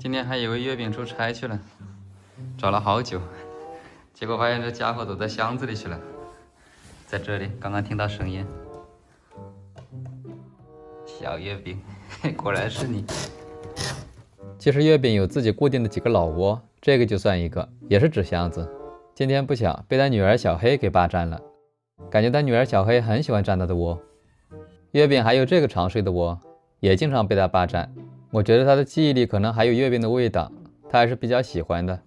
今天还以为月饼出差去了，找了好久，结果发现这家伙躲在箱子里去了。在这里，刚刚听到声音。小月饼，果然是你。其实月饼有自己固定的几个老窝，这个就算一个，也是纸箱子。今天不巧被他女儿小黑给霸占了，感觉他女儿小黑很喜欢占他的窝。月饼还有这个常睡的窝，也经常被他霸占。我觉得他的记忆里可能还有月饼的味道，他还是比较喜欢的。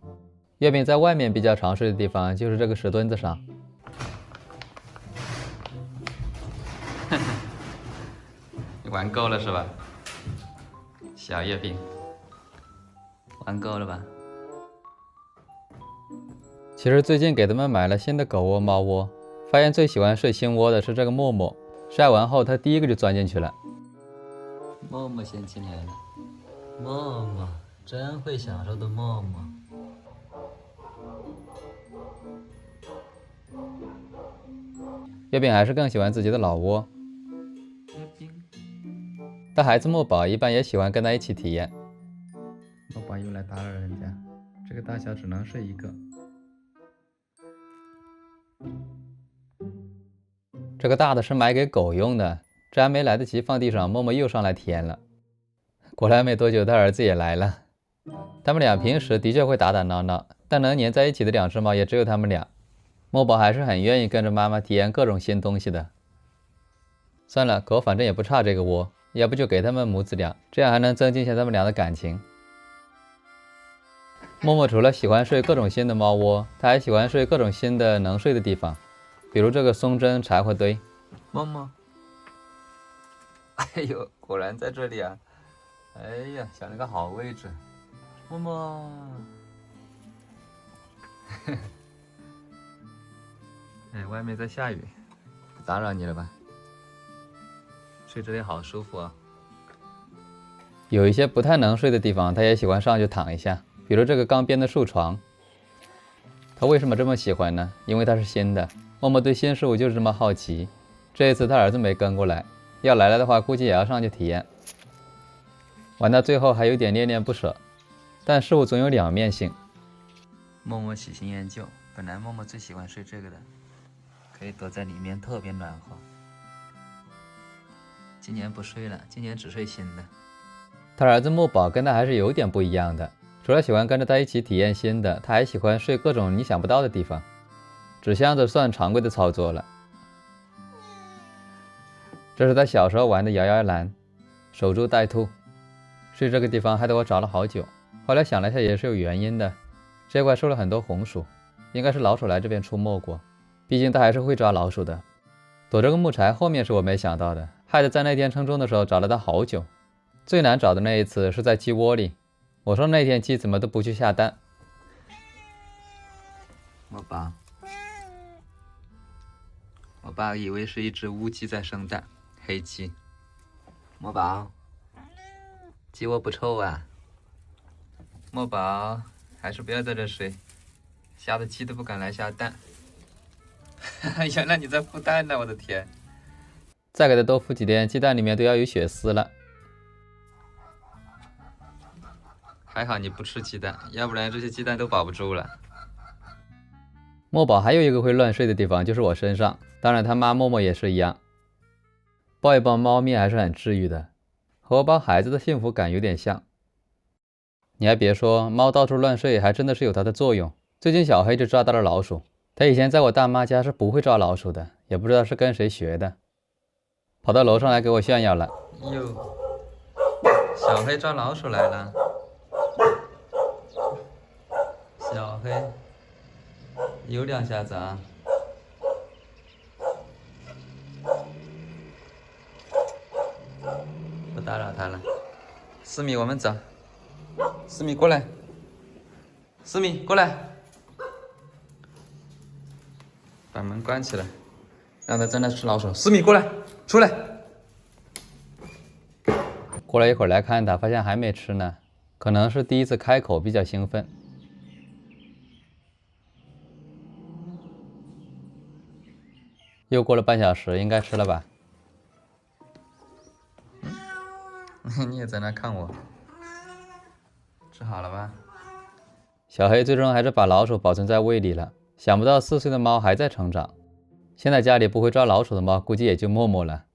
月饼在外面比较常睡的地方就是这个石墩子上。你玩够了是吧，小月饼？玩够了吧？其实最近给他们买了新的狗窝、猫窝，发现最喜欢睡新窝的是这个默默。晒完后，他第一个就钻进去了。默默先进来了，默默真会享受的默默。月饼还是更喜欢自己的老窝。但孩子墨宝一般也喜欢跟他一起体验。墨宝又来打扰人家，这个大小只能睡一个。这个大的是买给狗用的，这还没来得及放地上，默默又上来体验了。果然没多久，他儿子也来了。他们俩平时的确会打打闹闹，但能黏在一起的两只猫也只有他们俩。墨宝还是很愿意跟着妈妈体验各种新东西的。算了，狗反正也不差这个窝，要不就给他们母子俩，这样还能增进一下他们俩的感情。默默除了喜欢睡各种新的猫窝，他还喜欢睡各种新的能睡的地方，比如这个松针柴火堆。默默，哎呦，果然在这里啊！哎呀，想了个好位置。默默，哎，外面在下雨，不打扰你了吧？睡这里好舒服啊。有一些不太能睡的地方，他也喜欢上去躺一下，比如这个钢边的树床。他为什么这么喜欢呢？因为它是新的。默默对新事物就是这么好奇。这一次他儿子没跟过来，要来了的话，估计也要上去体验。玩到最后还有点恋恋不舍，但事物总有两面性。默默喜新厌旧，本来默默最喜欢睡这个的，可以躲在里面，特别暖和。今年不睡了，今年只睡新的。他儿子墨宝跟他还是有点不一样的，除了喜欢跟着他一起体验新的，他还喜欢睡各种你想不到的地方。纸箱子算常规的操作了。这是他小时候玩的摇摇篮，守株待兔。睡这个地方害得我找了好久，后来想了一下也是有原因的。这块收了很多红薯，应该是老鼠来这边出没过，毕竟他还是会抓老鼠的。躲这个木柴后面是我没想到的，害得在那天称重的时候找了他好久。最难找的那一次是在鸡窝里，我说那天鸡怎么都不去下蛋。我爸以为是一只乌鸡在生蛋，黑鸡。墨宝，鸡窝不臭啊。墨宝，还是不要在这睡，吓得鸡都不敢来下蛋。原来你在孵蛋呢，我的天！再给它多孵几天，鸡蛋里面都要有血丝了。还好你不吃鸡蛋，要不然这些鸡蛋都保不住了。墨宝还有一个会乱睡的地方，就是我身上，当然他妈默默也是一样。抱一抱猫咪还是很治愈的，和我抱孩子的幸福感有点像。你还别说，猫到处乱睡还真的是有它的作用。最近小黑就抓到了老鼠，他以前在我大妈家是不会抓老鼠的，也不知道是跟谁学的，跑到楼上来给我炫耀了。哟，小黑抓老鼠来了。小黑有两下子啊。不打扰他了。思密，我们走。思密过来。思密过来。把门关起来，让他在那吃老鼠。思密过来，出来。过了一会儿来看他，发现还没吃呢，可能是第一次开口比较兴奋。又过了半小时，应该吃了吧？你也在那看我，吃好了吧？小黑最终还是把老鼠保存在胃里了。想不到4岁的猫还在成长。现在家里不会抓老鼠的猫，估计也就默默了。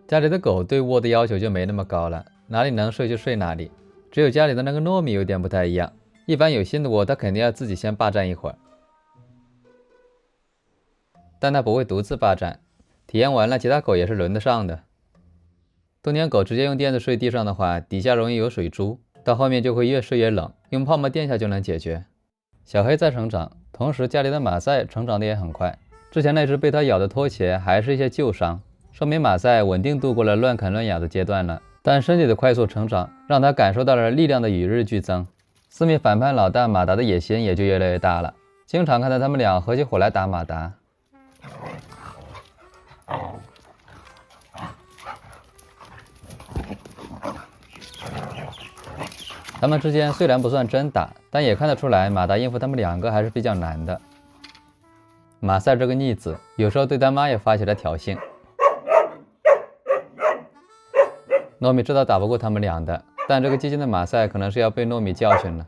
家里的狗对窝的要求就没那么高了，哪里能睡就睡哪里。只有家里的那个糯米有点不太一样，一般有新的窝，它肯定要自己先霸占一会儿。但它不会独自霸占，体验完了，其他狗也是轮得上的。冬天狗直接用垫子睡地上的话，底下容易有水珠，到后面就会越睡越冷，用泡沫垫下就能解决。小黑在成长，同时家里的马赛成长的也很快。之前那只被它咬的拖鞋还是一些旧伤，说明马赛稳定度过了乱啃乱咬的阶段了。但身体的快速成长让他感受到了力量的与日俱增，四米反叛老大马达的野心也就越来越大了。经常看到他们俩合起伙来打马达。他们之间虽然不算真打，但也看得出来马达应付他们2个还是比较难的。马赛这个逆子有时候对他妈也发起了挑衅。糯米知道打不过他们俩的，但这个激进的马赛可能是要被糯米教训了。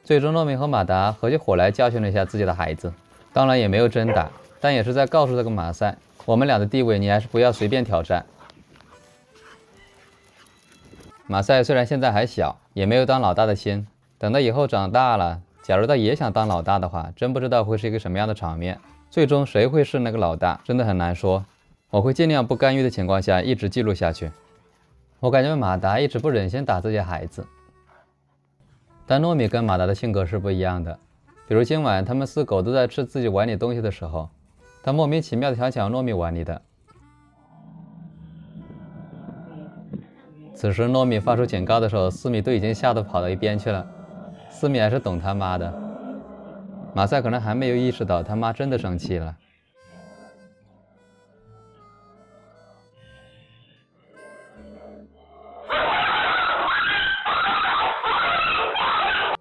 最终糯米和马达合起伙来教训了一下自己的孩子，当然也没有真打，但也是在告诉这个马赛，我们俩的地位你还是不要随便挑战。马赛虽然现在还小，也没有当老大的心，等到以后长大了，假如他也想当老大的话，真不知道会是一个什么样的场面。最终谁会是那个老大，真的很难说。我会尽量不干预的情况下一直记录下去。我感觉马达一直不忍心打这些孩子，但糯米跟马达的性格是不一样的。比如今晚他们4狗都在吃自己碗里东西的时候，他莫名其妙的想抢糯米碗里的。此时糯米发出警告的时候，四米都已经吓得跑到一边去了。四米还是懂他妈的，马赛可能还没有意识到他妈真的生气了。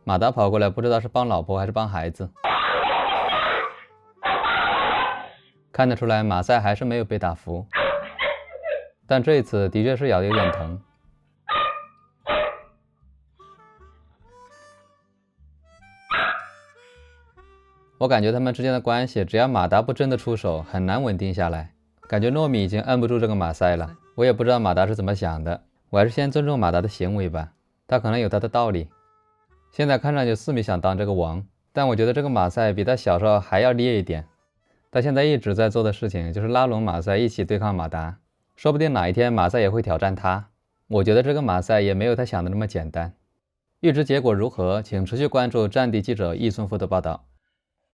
马达跑过来，不知道是帮老婆还是帮孩子。看得出来马赛还是没有被打服，但这一次的确是咬得有点疼。我感觉他们之间的关系，只要马达不真的出手，很难稳定下来。感觉糯米已经摁不住这个马赛了，我也不知道马达是怎么想的，我还是先尊重马达的行为吧，他可能有他的道理。现在看上去四米想当这个王，但我觉得这个马赛比他小时候还要烈一点。他现在一直在做的事情就是拉拢马赛一起对抗马达，说不定哪一天马赛也会挑战他。我觉得这个马赛也没有他想的那么简单。预知结果如何，请持续关注战地记者易顺夫的报道。